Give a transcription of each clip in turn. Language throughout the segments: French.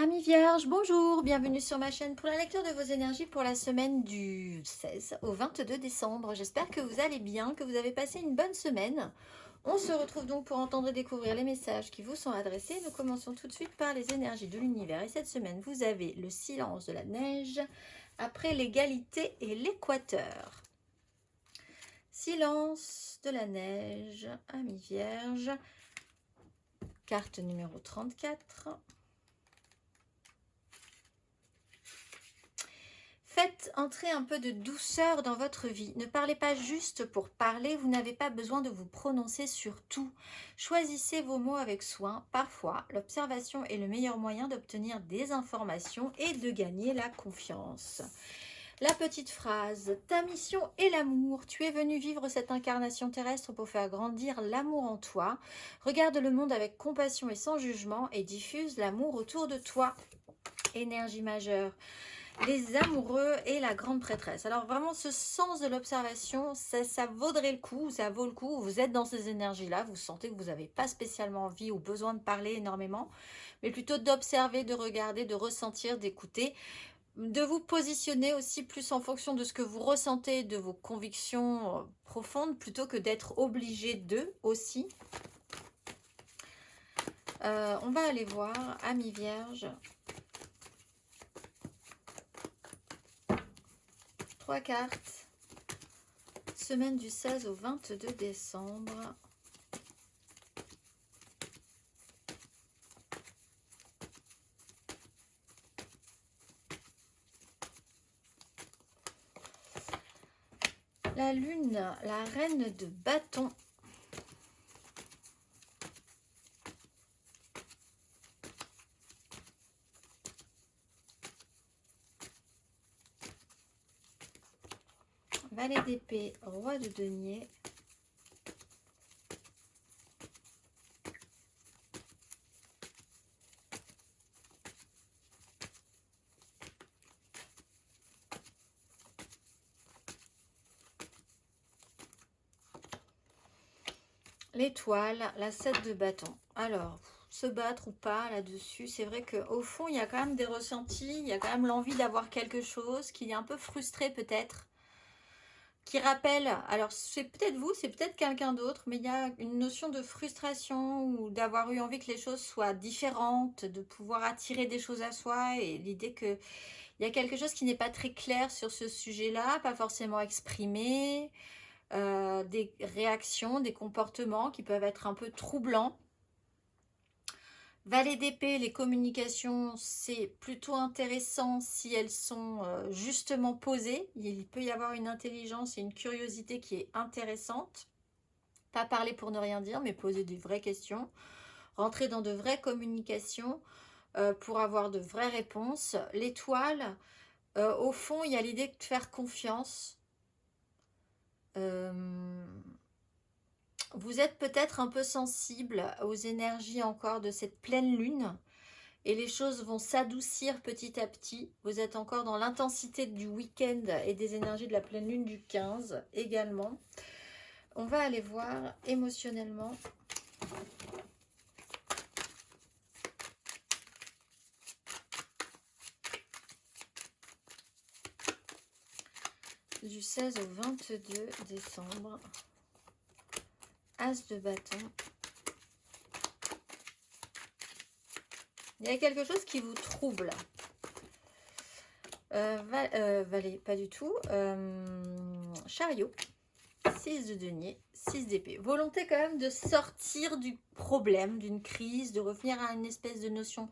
Amis vierges, bonjour, bienvenue sur ma chaîne pour la lecture de vos énergies pour la semaine du 16 au 22 décembre. J'espère que vous allez bien, que vous avez passé une bonne semaine. On se retrouve donc pour entendre et découvrir les messages qui vous sont adressés. Nous commençons tout de suite par les énergies de l'univers. Et cette semaine, vous avez le silence de la neige après l'égalité et l'équateur. Silence de la neige, amis vierges. Carte numéro 34. Faites entrer un peu de douceur dans votre vie. Ne parlez pas juste pour parler, vous n'avez pas besoin de vous prononcer sur tout. Choisissez vos mots avec soin. Parfois, l'observation est le meilleur moyen d'obtenir des informations et de gagner la confiance. La petite phrase, ta mission est l'amour. Tu es venu vivre cette incarnation terrestre pour faire grandir l'amour en toi. Regarde le monde avec compassion et sans jugement et diffuse l'amour autour de toi. Énergie majeure. Les amoureux et la grande prêtresse. Alors vraiment ce sens de l'observation, ça vaudrait le coup, ça vaut le coup. Vous êtes dans ces énergies-là, vous sentez que vous n'avez pas spécialement envie ou besoin de parler énormément, mais plutôt d'observer, de regarder, de ressentir, d'écouter, de vous positionner aussi plus en fonction de ce que vous ressentez, de vos convictions profondes, plutôt que d'être obligé d'eux aussi. On va aller voir, amis vierges. 3 cartes. Semaine du 16 au 22 décembre. La lune, la reine de bâton. Valet d'épée, roi de denier. L'étoile, la 7 de bâton. Alors, se battre ou pas là-dessus, c'est vrai qu'au fond, il y a quand même des ressentis, il y a quand même l'envie d'avoir quelque chose, qui est un peu frustré peut-être, qui rappelle, alors c'est peut-être vous, c'est peut-être quelqu'un d'autre, mais il y a une notion de frustration ou d'avoir eu envie que les choses soient différentes, de pouvoir attirer des choses à soi et l'idée que il y a quelque chose qui n'est pas très clair sur ce sujet-là, pas forcément exprimé, des réactions, des comportements qui peuvent être un peu troublants. Valet d'épée, les communications, c'est plutôt intéressant si elles sont justement posées. Il peut y avoir une intelligence et une curiosité qui est intéressante. Pas parler pour ne rien dire, mais poser de vraies questions. Rentrer dans de vraies communications pour avoir de vraies réponses. L'étoile, au fond, il y a l'idée de faire confiance. Vous êtes peut-être un peu sensible aux énergies encore de cette pleine lune et les choses vont s'adoucir petit à petit. Vous êtes encore dans l'intensité du week-end et des énergies de la pleine lune du 15 également. On va aller voir émotionnellement. Du 16 au 22 décembre. As de bâton. Il y a quelque chose qui vous trouble. Valet, pas du tout. Chariot. 6 de denier. 6 d'épée. Volonté quand même de sortir du problème, d'une crise, de revenir à une espèce de notion.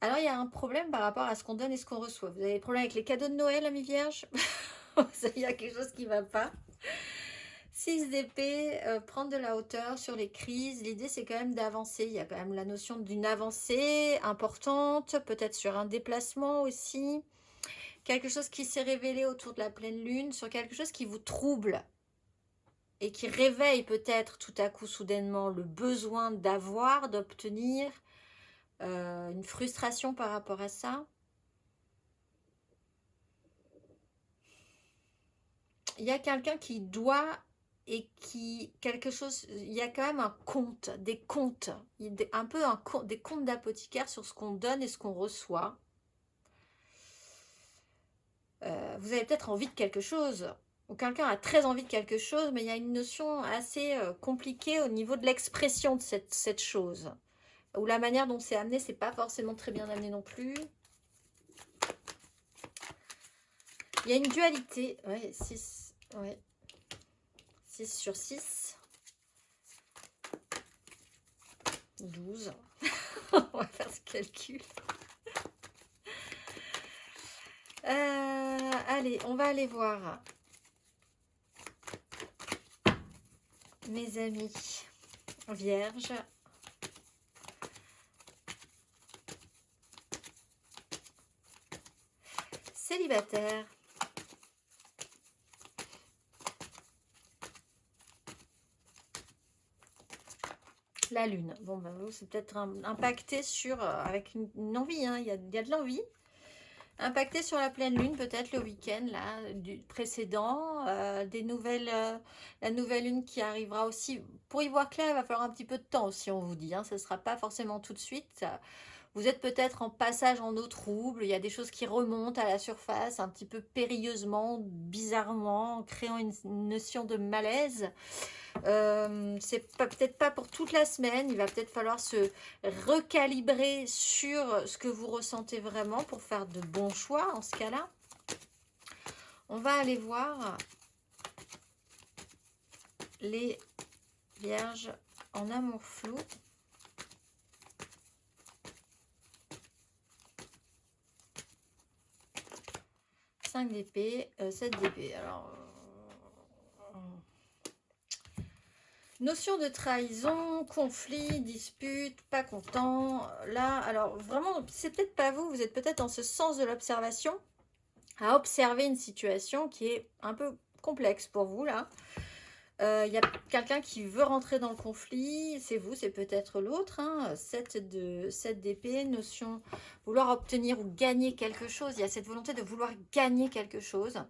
Alors, il y a un problème par rapport à ce qu'on donne et ce qu'on reçoit. Vous avez des problèmes avec les cadeaux de Noël, amis vierges. Il y a quelque chose qui ne va pas. 6 d'épée, prendre de la hauteur sur les crises. L'idée, c'est quand même d'avancer. Il y a quand même la notion d'une avancée importante, peut-être sur un déplacement aussi. Quelque chose qui s'est révélé autour de la pleine lune, sur quelque chose qui vous trouble et qui réveille peut-être tout à coup, soudainement, le besoin d'avoir, d'obtenir, une frustration par rapport à ça. Il y a quelqu'un qui doit et qui, quelque chose, il y a quand même un compte, des comptes, un peu des comptes d'apothicaire sur ce qu'on donne et ce qu'on reçoit. Vous avez peut-être envie de quelque chose, ou quelqu'un a très envie de quelque chose, mais il y a une notion assez compliquée au niveau de l'expression de cette chose. Ou la manière dont c'est amené, c'est pas forcément très bien amené non plus. Il y a une dualité. Ouais, 6. Ouais. 6 sur 6. 12. On va faire ce calcul. Allez, on va aller voir. Mes amis vierges. Célibataires. La lune. Bon, ben, c'est peut-être impacté sur... avec une envie, hein, il y a de l'envie. Impacté sur la pleine lune, peut-être le week-end là, du précédent. Des nouvelles, la nouvelle lune qui arrivera aussi. Pour y voir clair, il va falloir un petit peu de temps aussi, on vous dit. Hein, ce ne sera pas forcément tout de suite. Vous êtes peut-être en passage en eau trouble, il y a des choses qui remontent à la surface un petit peu périlleusement, bizarrement, en créant une notion de malaise. C'est peut-être pas pour toute la semaine, il va peut-être falloir se recalibrer sur ce que vous ressentez vraiment pour faire de bons choix en ce cas-là. On va aller voir les vierges en amour flou. 5 d'épée, 7 d'épée. Alors, notion de trahison, conflit, dispute, pas content. Là, alors vraiment, c'est peut-être pas vous, vous êtes peut-être dans ce sens de l'observation, à observer une situation qui est un peu complexe pour vous là. Il y a quelqu'un qui veut rentrer dans le conflit, c'est vous, c'est peut-être l'autre. Hein. 7 d'épée, notion vouloir obtenir ou gagner quelque chose. Il y a cette volonté de vouloir gagner quelque chose.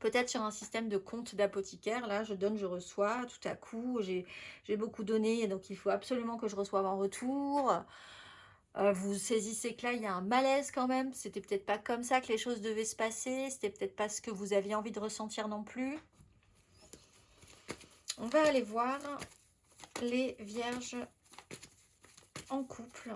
Peut-être sur un système de compte d'apothicaire. Là, je donne, je reçois. Tout à coup, j'ai beaucoup donné, donc il faut absolument que je reçoive en retour. Vous saisissez que là, il y a un malaise quand même. C'était peut-être pas comme ça que les choses devaient se passer. C'était peut-être pas ce que vous aviez envie de ressentir non plus. On va aller voir les vierges en couple.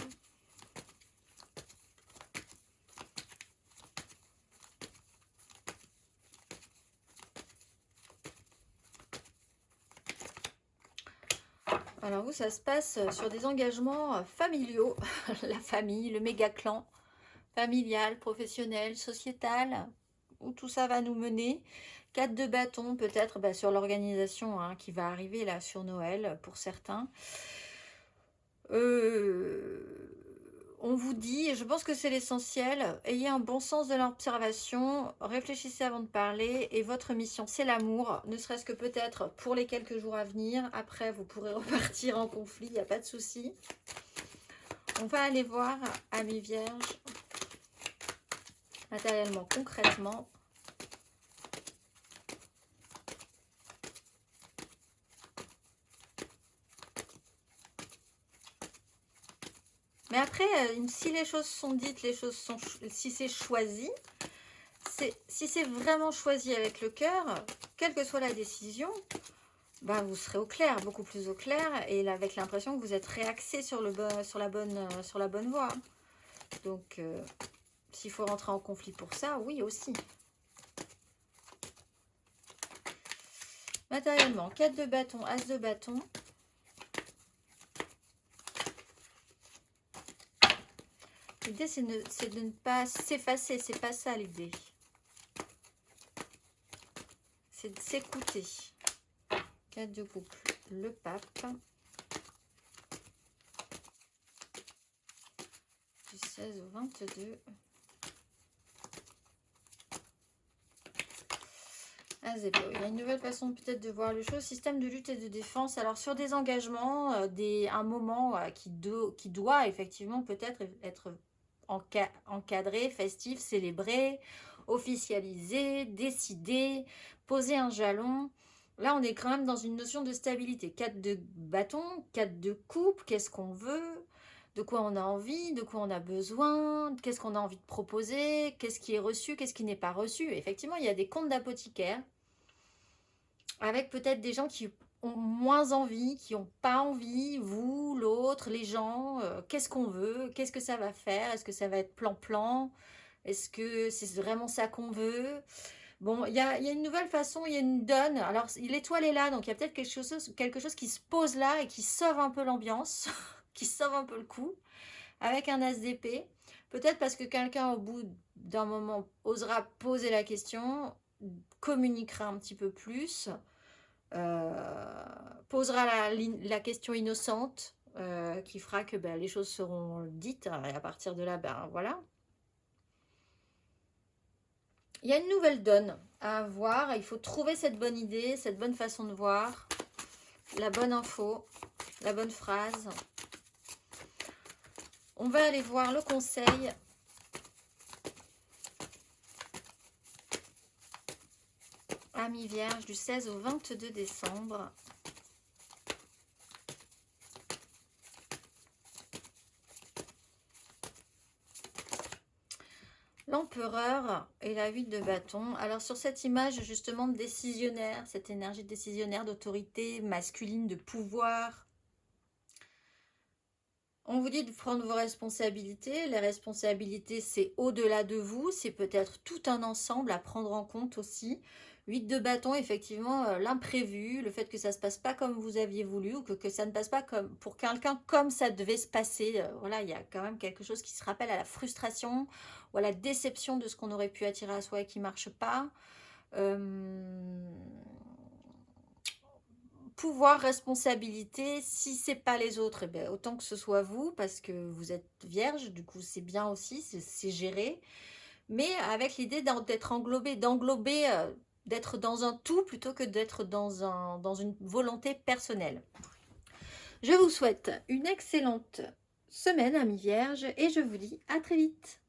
Alors vous, ça se passe sur des engagements familiaux, la famille, le méga clan, familial, professionnel, sociétal, où tout ça va nous mener. 4 de bâton, peut-être sur l'organisation hein, qui va arriver là sur Noël pour certains. On vous dit, et je pense que c'est l'essentiel, ayez un bon sens de l'observation, réfléchissez avant de parler, et votre mission c'est l'amour, ne serait-ce que peut-être pour les quelques jours à venir. Après vous pourrez repartir en conflit, il n'y a pas de souci. On va aller voir, amis vierges, matériellement, concrètement. Mais après, si les choses sont dites, les choses sont, si c'est choisi, si c'est vraiment choisi avec le cœur, quelle que soit la décision, bah, vous serez au clair, beaucoup plus au clair, et avec l'impression que vous êtes réaxé sur la bonne voie. Donc, s'il faut rentrer en conflit pour ça, oui aussi. Matériellement, 4 de bâton, As de bâton. L'idée, c'est de ne pas s'effacer, c'est pas ça l'idée. C'est de s'écouter. 4 de couple, le pape. Du 16 au 22. Il y a une nouvelle façon peut-être de voir les choses. Système de lutte et de défense. Alors sur des engagements, un moment qui doit effectivement peut-être être encadré, festif, célébré, officialisé, décidé, poser un jalon. Là, on est quand même dans une notion de stabilité. 4 de bâton, 4 de coupe, qu'est-ce qu'on veut? De quoi on a envie? De quoi on a besoin? Qu'est-ce qu'on a envie de proposer? Qu'est-ce qui est reçu? Qu'est-ce qui n'est pas reçu? Effectivement, il y a des comptes d'apothicaire avec peut-être des gens qui ont moins envie, qui n'ont pas envie, vous, l'autre, les gens, qu'est-ce qu'on veut? Qu'est-ce que ça va faire? Est-ce que ça va être plan-plan? Est-ce que c'est vraiment ça qu'on veut? Bon, il y a une nouvelle façon, il y a une donne. Alors, l'étoile est là, donc il y a peut-être quelque chose qui se pose là et qui sauve un peu l'ambiance, qui sauve un peu le coup, avec un as d'épée. Peut-être parce que quelqu'un, au bout d'un moment, osera poser la question, communiquera un petit peu plus, posera la question innocente, qui fera que ben, les choses seront dites, et à partir de là, ben voilà. Il y a une nouvelle donne à avoir. Il faut trouver cette bonne idée, cette bonne façon de voir, la bonne info, la bonne phrase. On va aller voir le conseil. Amis Vierge du 16 au 22 décembre. L'empereur et la 8 de bâton. Alors sur cette image justement de décisionnaire, cette énergie décisionnaire d'autorité masculine, de pouvoir, on vous dit de prendre vos responsabilités. Les responsabilités, c'est au-delà de vous, c'est peut-être tout un ensemble à prendre en compte aussi. 8 de bâton, effectivement, l'imprévu, le fait que ça ne se passe pas comme vous aviez voulu ou que ça ne passe pas comme pour quelqu'un comme ça devait se passer. Voilà, il y a quand même quelque chose qui se rappelle à la frustration ou à la déception de ce qu'on aurait pu attirer à soi et qui ne marche pas. Pouvoir, responsabilité, si c'est pas les autres, eh bien, autant que ce soit vous, parce que vous êtes vierge, du coup c'est bien aussi, c'est géré, mais avec l'idée d'être englobé, d'être dans un tout plutôt que d'être dans une volonté personnelle. Je vous souhaite une excellente semaine, amis vierges, et je vous dis à très vite.